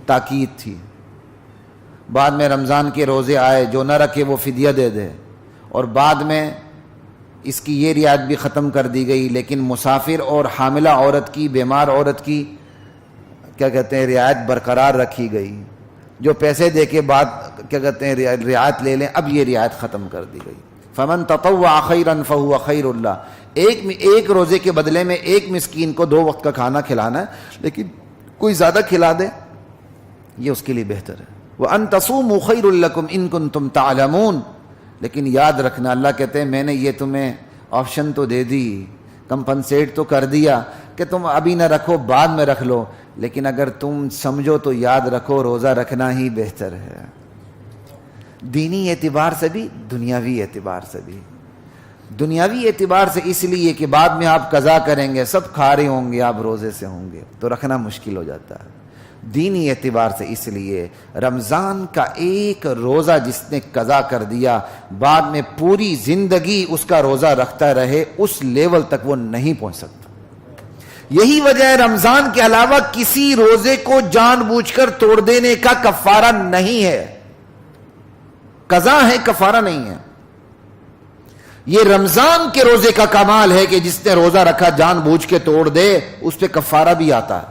تاکید تھی. بعد میں رمضان کے روزے آئے، جو نہ رکھے وہ فدیہ دے دے، اور بعد میں اس کی یہ رعایت بھی ختم کر دی گئی. لیکن مسافر اور حاملہ عورت کی، بیمار عورت کی کیا کہتے ہیں رعایت برقرار رکھی گئی. جو پیسے دے کے بعد کیا کہتے ہیں رعایت لے لیں، اب یہ رعایت ختم کر دی گئی. فمن تطوع خیرا فہو خیر اللہ. ایک روزے کے بدلے میں ایک مسکین کو 2 وقت کا کھانا کھلانا ہے، لیکن کوئی زیادہ کھلا دے یہ اس کے لیے بہتر ہے. وَأَن تَصُومُوا خَيْرٌ لَكُمْ إِن كُنتُمْ تَعْلَمُونَ. لیکن یاد رکھنا، اللہ کہتے ہیں میں نے یہ تمہیں آپشن تو دے دی، کمپنسیٹ تو کر دیا کہ تم ابھی نہ رکھو بعد میں رکھ لو، لیکن اگر تم سمجھو تو یاد رکھو روزہ رکھنا ہی بہتر ہے، دینی اعتبار سے بھی، دنیاوی اعتبار سے بھی. دنیاوی اعتبار سے اس لیے کہ بعد میں آپ قضا کریں گے، سب کھا رہے ہوں گے، آپ روزے سے ہوں گے تو رکھنا مشکل ہو جاتا ہے. دینی اعتبار سے اس لیے رمضان کا ایک روزہ جس نے قضا کر دیا، بعد میں پوری زندگی اس کا روزہ رکھتا رہے، اس لیول تک وہ نہیں پہنچ سکتا. یہی وجہ ہے رمضان کے علاوہ کسی روزے کو جان بوجھ کر توڑ دینے کا کفارہ نہیں ہے. قضا ہے، کفارہ نہیں ہے. یہ رمضان کے روزے کا کمال ہے کہ جس نے روزہ رکھا جان بوجھ کے توڑ دے اس پہ کفارہ بھی آتا ہے.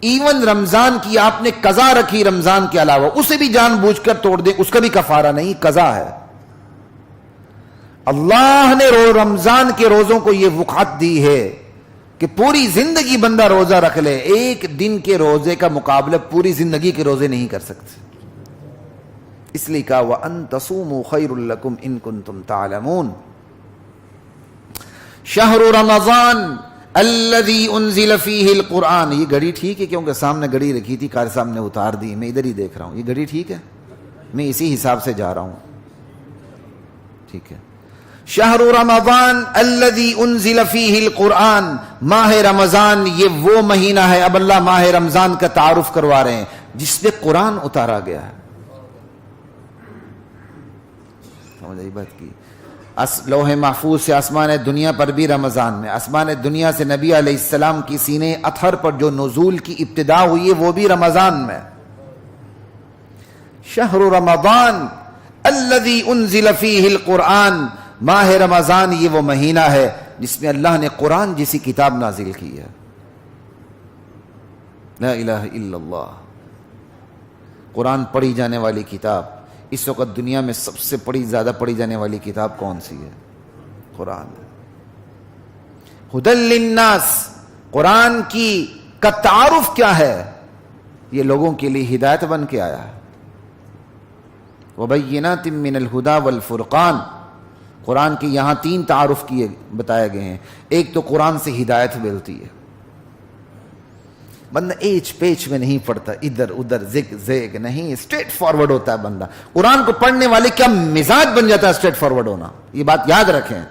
ایون رمضان کی آپ نے قضا رکھی رمضان کے علاوہ، اسے بھی جان بوجھ کر توڑ دے اس کا بھی کفارہ نہیں، قضا ہے. اللہ نے رمضان کے روزوں کو یہ وقعت دی ہے کہ پوری زندگی بندہ روزہ رکھ لے. ایک دن کے روزے کا مقابلہ پوری زندگی کے روزے نہیں کر سکتے. اس لیے کہا وَأَن تَصُومُوا خَيْرٌ لَكُمْ إِن كُنتُمْ تَعْلَمُونَ. شہر رمضان الذي انزل فيه القرآن. یہ گھڑی ٹھیک ہے؟ کیونکہ سامنے گھڑی رکھی تھی، قاری صاحب نے اتار دی، میں ادھر ہی دیکھ رہا ہوں. یہ گھڑی ٹھیک ہے؟ میں اسی حساب سے جا رہا ہوں. ٹھیک ہے. شہر رمضان الذي انزل فيه القرآن. ماہ رمضان یہ وہ مہینہ ہے، اب اللہ ماہ رمضان کا تعارف کروا رہے ہیں جس میں قرآن اتارا گیا ہے. سمجھ آئی بات کی؟ لوح محفوظ سے آسمان دنیا پر بھی رمضان میں، آسمان دنیا سے نبی علیہ السلام کی سینے اطہر پر جو نزول کی ابتدا ہوئی ہے وہ بھی رمضان میں. شہر رمضان الذی انزل فیہ القرآن. ماہ رمضان یہ وہ مہینہ ہے جس میں اللہ نے قرآن جیسی کتاب نازل کی ہے. لا الہ الا اللہ. قرآن پڑھی جانے والی کتاب. اس وقت دنیا میں سب سے زیادہ پڑھی جانے والی کتاب کون سی ہے؟ قرآن. ہدی للناس. قرآن کا تعارف کیا ہے؟ یہ لوگوں کے لیے ہدایت بن کے آیا ہے. وبینات من الہدی والفرقان. قرآن کے یہاں 3 تعارف بتائے گئے ہیں. ایک تو قرآن سے ہدایت ملتی ہے، بندہ ایچ پیچ میں نہیں پڑھتا، ادھر ادھر زگ زیگ نہیں، اسٹریٹ فارورڈ ہوتا ہے بندہ. قرآن کو پڑھنے والے کیا مزاج بن جاتا ہے اسٹریٹ فارورڈ ہونا. یہ بات یاد رکھیں.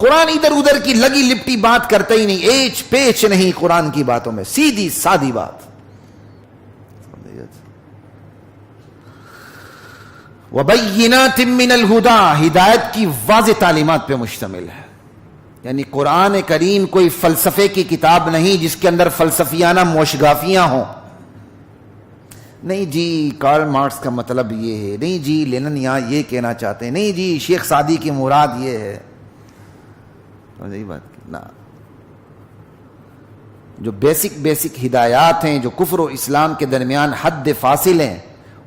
قرآن ادھر ادھر کی لگی لپٹی بات کرتا ہی نہیں، ایچ پیچ نہیں قرآن کی باتوں میں، سیدھی سادی بات. وَبَيِّنَاتٍ مِّنَ الْهُدَى. ہدایت کی واضح تعلیمات پہ مشتمل ہے. یعنی قرآن کریم کوئی فلسفے کی کتاب نہیں جس کے اندر فلسفیانہ موشگافیاں ہوں. نہیں جی کارل مارکس کا مطلب یہ ہے، نہیں جی لینن یہاں یہ کہنا چاہتے ہیں، نہیں جی شیخ سعدی کی مراد یہ ہے. یہی بات نا. جو بیسک ہدایات ہیں، جو کفر و اسلام کے درمیان حد فاصل ہیں،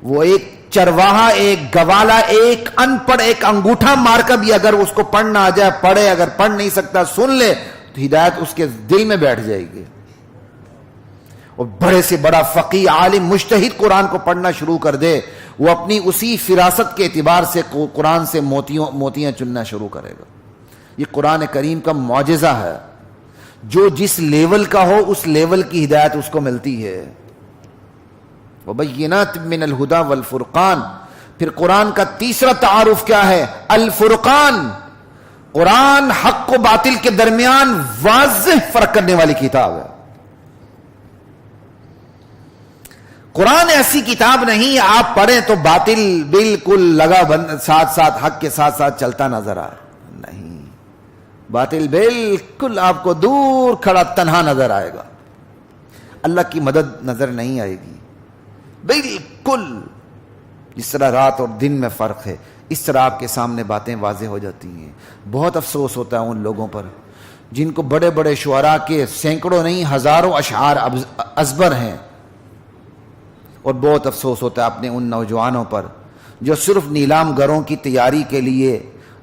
وہ ایک چرواہا، ایک گوالا، ایک ان پڑھ، ایک انگوٹھا مار کر بھی اگر اس کو پڑھنا آ جائے پڑھے، اگر پڑھ نہیں سکتا سن لے تو ہدایت اس کے دل میں بیٹھ جائے گی. اور بڑے سے بڑا فقیہ عالم مجتہد قرآن کو پڑھنا شروع کر دے، وہ اپنی اسی فراست کے اعتبار سے قرآن سے موتیاں چننا شروع کرے گا. یہ قرآن کریم کا معجزہ ہے. جو جس لیول کا ہو اس لیول کی ہدایت اس کو ملتی ہے. وَبَيِّنَاتٍ مِّنَ الْهُدَى وَالْفُرْقَانِ. پھر قرآن کا تیسرا تعارف کیا ہے؟ الفرقان. قرآن حق و باطل کے درمیان واضح فرق کرنے والی کتاب ہے. قرآن ایسی کتاب نہیں آپ پڑھیں تو باطل بالکل لگا ساتھ حق کے ساتھ چلتا نظر آئے. نہیں، باطل بالکل آپ کو دور کھڑا تنہا نظر آئے گا. اللہ کی مدد نظر نہیں آئے گی. بالکل جس طرح رات اور دن میں فرق ہے اس طرح آپ کے سامنے باتیں واضح ہو جاتی ہیں. بہت افسوس ہوتا ہے ان لوگوں پر جن کو بڑے بڑے شعراء کے سینکڑوں نہیں ہزاروں اشعار ازبر ہیں, اور بہت افسوس ہوتا ہے اپنے ان نوجوانوں پر جو صرف نیلام گروں کی تیاری کے لیے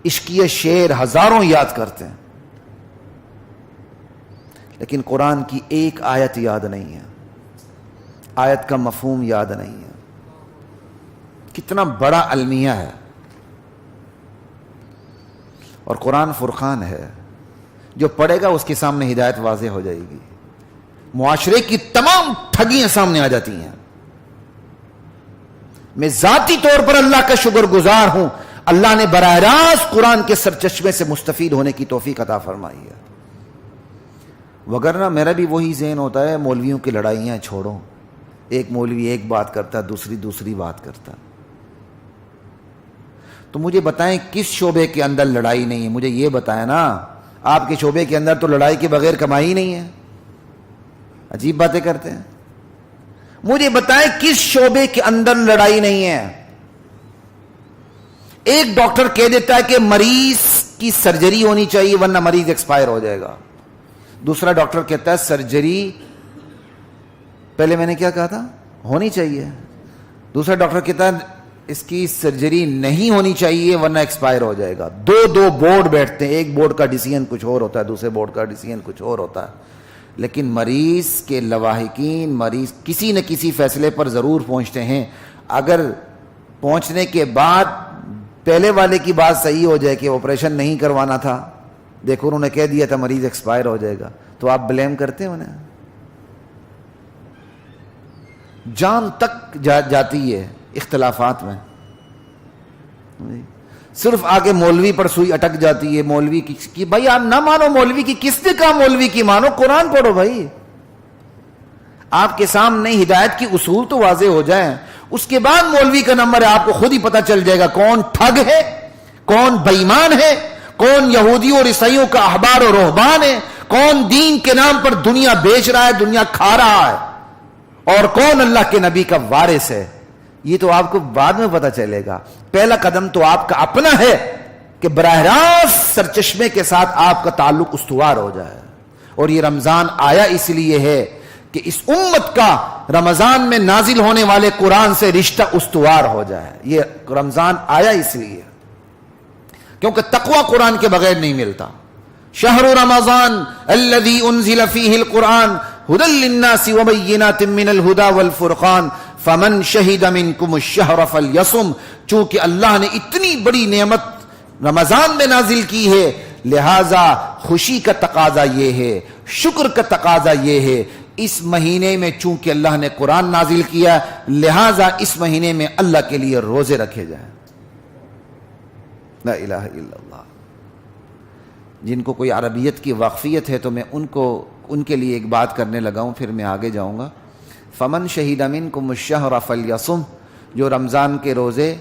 عشقیہ شعر ہزاروں یاد کرتے ہیں لیکن قرآن کی ایک آیت یاد نہیں ہے, آیت کا مفہوم یاد نہیں ہے. کتنا بڑا المیہ ہے. اور قرآن فرقان ہے, جو پڑھے گا اس کے سامنے ہدایت واضح ہو جائے گی, معاشرے کی تمام ٹھگیاں سامنے آ جاتی ہیں. میں ذاتی طور پر اللہ کا شکر گزار ہوں, اللہ نے براہ راست قرآن کے سرچشمے سے مستفید ہونے کی توفیق عطا فرمائی ہے. وگرنہ میرا بھی وہی ذہن ہوتا ہے مولویوں کی لڑائیاں چھوڑو, ایک مولوی ایک بات کرتا دوسری بات کرتا. تو مجھے بتائیں کس شعبے کے اندر لڑائی نہیں ہے؟ مجھے یہ بتائیں نا, آپ کے شعبے کے اندر تو لڑائی کے بغیر کمائی نہیں ہے. عجیب باتیں کرتے ہیں. مجھے بتائیں کس شعبے کے اندر لڑائی نہیں ہے؟ ایک ڈاکٹر کہہ دیتا ہے کہ مریض کی سرجری ہونی چاہیے ورنہ مریض ایکسپائر ہو جائے گا. دوسرا ڈاکٹر کہتا ہے سرجری پہلے میں نے کیا کہا تھا ہونی چاہیے. دوسرا ڈاکٹر کہتا ہے اس کی سرجری نہیں ہونی چاہیے ورنہ ایکسپائر ہو جائے گا. دو بورڈ بیٹھتے ہیں, ایک بورڈ کا ڈیسیژن کچھ اور ہوتا ہے, دوسرے بورڈ کا ڈیسیژن کچھ اور ہوتا ہے. لیکن مریض کے لواحقین مریض کسی نہ کسی فیصلے پر ضرور پہنچتے ہیں. اگر پہنچنے کے بعد پہلے والے کی بات صحیح ہو جائے کہ آپریشن نہیں کروانا تھا, دیکھو انہوں نے کہہ دیا تھا مریض ایکسپائر ہو جائے گا, تو آپ بلیم کرتے ہیں انہیں. جان تک جاتی ہے اختلافات میں. صرف آگے مولوی پر سوئی اٹک جاتی ہے. مولوی کی بھائی آپ نہ مانو مولوی کی, کس نے کہا مولوی کی مانو؟ قرآن پڑھو بھائی. آپ کے سامنے ہدایت کی اصول تو واضح ہو جائیں, اس کے بعد مولوی کا نمبر ہے. آپ کو خود ہی پتہ چل جائے گا کون ٹھگ ہے, کون بے ایمان ہے, کون یہودیوں اور عیسائیوں کا احبار و رہبان ہے, کون دین کے نام پر دنیا بیچ رہا ہے, دنیا کھا رہا ہے, اور کون اللہ کے نبی کا وارث ہے. یہ تو آپ کو بعد میں پتہ چلے گا. پہلا قدم تو آپ کا اپنا ہے کہ براہ راست سرچشمے کے ساتھ آپ کا تعلق استوار ہو جائے. اور یہ رمضان آیا اس لیے ہے کہ اس امت کا رمضان میں نازل ہونے والے قرآن سے رشتہ استوار ہو جائے. یہ رمضان آیا اس لیے کیونکہ تقوی قرآن کے بغیر نہیں ملتا. شہر رمضان الذی انزل فیہ القرآن ہدی للناس وبینات من الہدی والفرقان فمن شہد منکم الشہر فلیصم. چونکہ اللہ نے اتنی بڑی نعمت رمضان میں نازل کی ہے, لہذا خوشی کا تقاضا یہ ہے, شکر کا تقاضا یہ ہے. اس مہینے میں چونکہ اللہ نے قرآن نازل کیا, لہذا اس مہینے میں اللہ کے لیے روزے رکھے جائیں. لا الہ الا اللہ. جن کو کوئی عربیت کی واقفیت ہے تو میں ان کے لیے ایک بات کرنے لگا ہوں, پھر میں آگے جاؤں گا. فمن شہید منکم الشہر فلیصم, جو رمضان کے روزے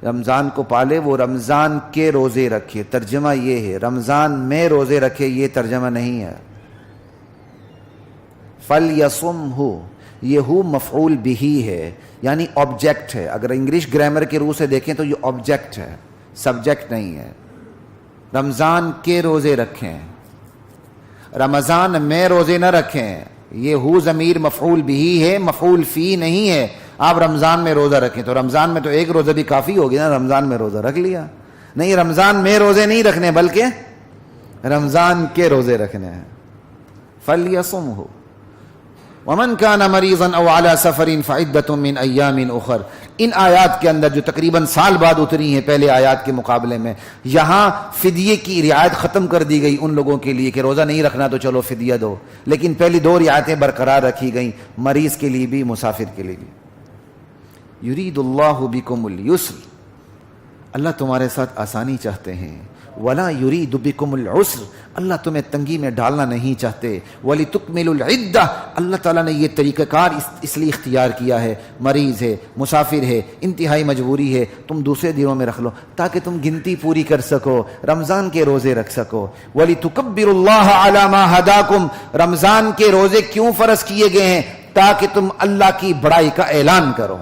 رمضان کو پالے وہ رمضان کے روزے رکھے. ترجمہ یہ ہے رمضان میں روزے رکھے, یہ ترجمہ نہیں ہے. فلیصم ہو, یہ ہو مفعول بہی ہے یعنی آبجیکٹ ہے. اگر انگلش گرامر کے روح سے دیکھیں تو یہ آبجیکٹ ہے, سبجیکٹ نہیں ہے. رمضان کے روزے رکھیں, رمضان میں روزے نہ رکھیں. یہ ہو ضمیر مفعول بہی ہے, مفعول فی نہیں ہے. آپ رمضان میں روزہ رکھیں تو رمضان میں تو ایک روزہ بھی کافی ہوگی نا, رمضان میں روزہ رکھ لیا. نہیں, رمضان میں روزے نہیں رکھنے بلکہ رمضان کے روزے رکھنے ہیں. فلیصمہ ومن کان مریضا او علی سفر فعدۃ من ایام اخر. ان آیات کے اندر جو تقریباً سال بعد اتری ہیں پہلے آیات کے مقابلے میں, یہاں فدیے کی رعایت ختم کر دی گئی ان لوگوں کے لیے کہ روزہ نہیں رکھنا تو چلو فدیہ دو, لیکن پہلی دو رعایتیں برقرار رکھی گئیں, مریض کے لیے بھی مسافر کے لیے بھی. یرید اللہ بکم اليسر, اللہ تمہارے ساتھ آسانی چاہتے ہیں. ولا یرید بکم العسر, اللہ تمہیں تنگی میں ڈالنا نہیں چاہتے. ولتکملوا العدہ, اللہ تعالیٰ نے یہ طریقہ کار اس لیے اختیار کیا ہے, مریض ہے, مسافر ہے, انتہائی مجبوری ہے, تم دوسرے دنوں میں رکھ لو تاکہ تم گنتی پوری کر سکو, رمضان کے روزے رکھ سکو. ولتکبروا اللہ علی ما ہداکم, رمضان کے روزے کیوں فرض کیے گئے ہیں؟ تاکہ تم اللہ کی بڑائی کا اعلان کرو.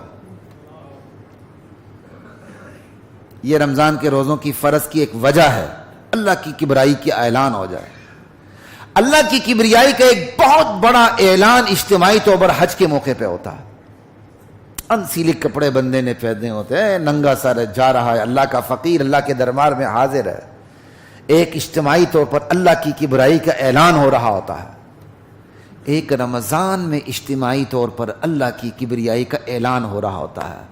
یہ رمضان کے روزوں کی فرض کی ایک وجہ ہے, اللہ کی کبریائی کی اعلان ہو جائے. اللہ کی کبریائی کا ایک بہت بڑا اعلان اجتماعی طور پر حج کے موقع پہ ہوتا ہے. انسیلے کپڑے بندے نے پہنے ہوتے ہیں, ننگا سر جا رہا ہے, اللہ کا فقیر اللہ کے دربار میں حاضر ہے. ایک اجتماعی طور پر اللہ کی کبریائی کا اعلان ہو رہا ہوتا ہے. ایک رمضان میں اجتماعی طور پر اللہ کی کبریائی کا اعلان ہو رہا ہوتا ہے.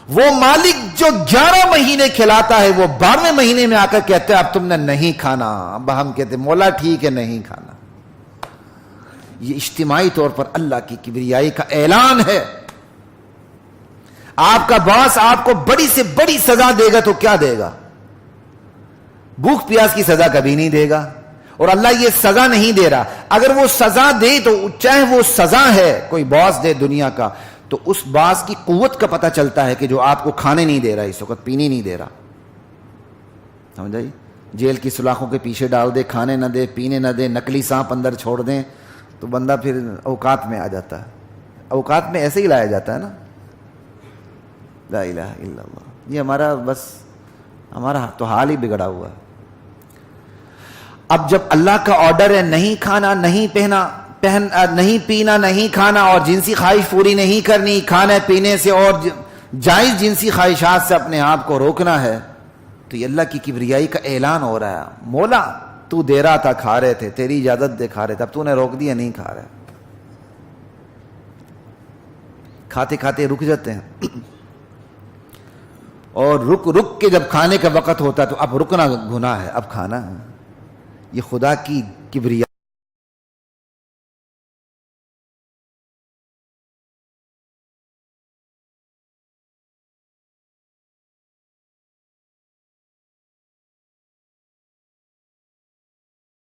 وہ مالک جو 11 مہینے کھلاتا ہے وہ 12ویں مہینے میں آ کر کہتے ہیں اب تم نے نہیں کھانا. اب ہم کہتے ہیں مولا ٹھیک ہے نہیں کھانا. یہ اجتماعی طور پر اللہ کی کبریائی کا اعلان ہے. آپ کا باس آپ کو بڑی سے بڑی سزا دے گا تو کیا دے گا؟ بھوک پیاس کی سزا کبھی نہیں دے گا, اور اللہ یہ سزا نہیں دے رہا. اگر وہ سزا دے تو چاہے وہ سزا ہے کوئی باس دے دنیا کا, تو اس باس کی قوت کا پتہ چلتا ہے کہ جو آپ کو کھانے نہیں دے رہا, اس وقت پینے نہیں دے رہا. سمجھائی؟ جیل کی سلاخوں کے پیچھے ڈال دے, کھانے نہ دے, پینے نہ دے, نقلی سانپ اندر چھوڑ دیں تو بندہ پھر اوقات میں آ جاتا ہے. اوقات میں ایسے ہی لایا جاتا ہے نا. لا الہ الا اللہ. یہ ہمارا تو حال ہی بگڑا ہوا ہے. اب جب اللہ کا آرڈر ہے نہیں کھانا, نہیں نہیں پینا, نہیں کھانا, اور جنسی خواہش پوری نہیں کرنی, کھانے پینے سے اور جائز جنسی خواہشات سے اپنے آپ کو روکنا ہے, تو یہ اللہ کی کبریائی کا اعلان ہو رہا ہے. مولا تو دے رہا تھا, کھا رہے تھے, تیری اجازت دے کھا رہے تھے, اب تو نے روک دیا نہیں کھا رہے. کھاتے کھاتے رک جاتے ہیں, اور رک کے جب کھانے کا وقت ہوتا ہے تو اب رکنا گناہ ہے, اب کھانا ہے. یہ خدا کی کبریائی